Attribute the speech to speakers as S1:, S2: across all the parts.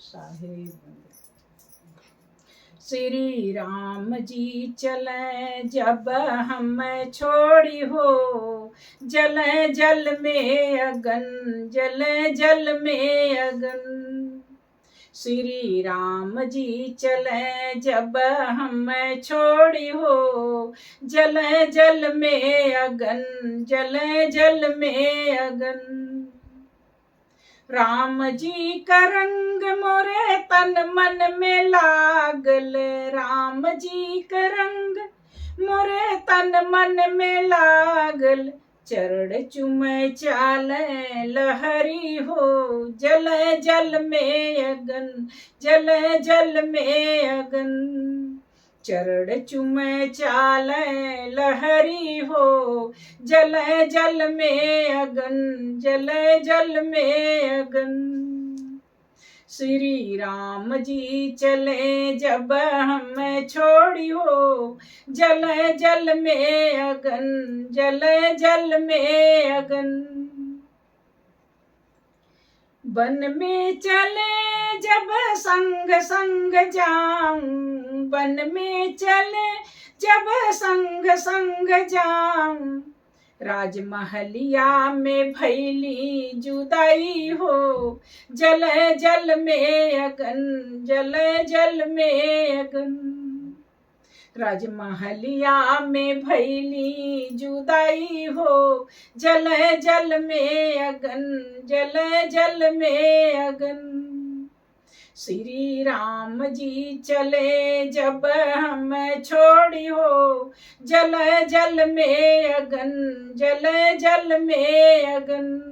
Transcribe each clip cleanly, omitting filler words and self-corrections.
S1: साहेब। श्री राम जी चले जब हम छोड़ी हो, जले जल में अगन, जले जल में अगन। श्री राम जी चले जब हम छोड़ी हो, जले जल में अगन, जले जल में अगन। राम जी का रंग मोरे तन मन में लागल, राम जी का रंग मोरे तन मन में लागल। चरण चुमै चाले लहरी हो, जल जल में अगन, जल जल में अगन। चरण चुमै चाले लहरी हो, जल जल में अगन, जल जल में अगन। श्री राम जी चले जब हम छोड़ी हो, जल जल में अगन, जल जल में अगन। वन में चले जब संग संग जाऊं, वन में चले जब संग संग जाऊं। राजमहलिया में भैली जुदाई हो, जल जल में अगन, जल जल में अगन। राजमहलिया में भैली जुदाई हो, जल जल में अगन, जल जल में अगन। श्री राम जी चले जब हम छोड़ी हो, जल जल में अगन, जल जल में अगन।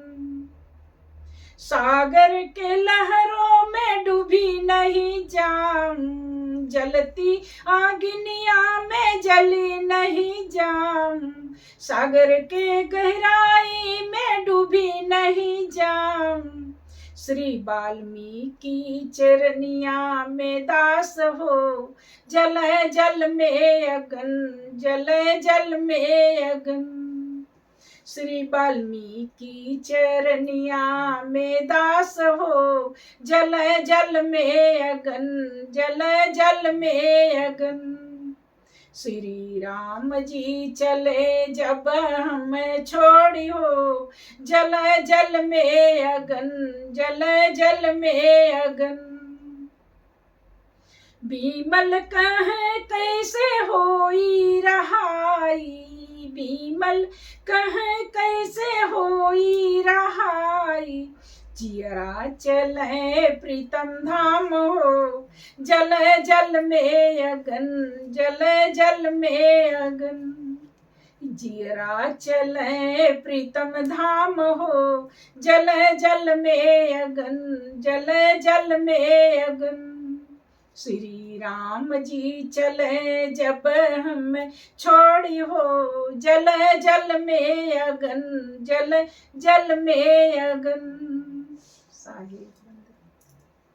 S1: सागर के लहरों में डूबी नहीं जाऊं, जलती आगिनिया में जली नहीं जाऊं। सागर के गहराई में डूबी नहीं जाऊं। श्री वाल्मीकि चरनिया में दास हो, जल जल में अगन, जल जल में अगन। श्री वाल्मीकि चरनिया में दास हो, जल जल में अगन, जल जल में अगन। श्री राम जी चले जब हम छोड़ी हो, जल जल में अगन, जल जल में अगन। बीमल कहे कैसे होई रहाई, बीमल कहे कैसे होई रहाई। जियरा चले प्रीतम धाम हो, जल जल में अगन, जल जल में अगन। जियरा चले प्रीतम धाम हो, जल जल में अगन, जल जल में अगन। श्री राम जी चले जब हम छोड़ी हो, जल जल में अगन, जल जल में अगन। साहिब।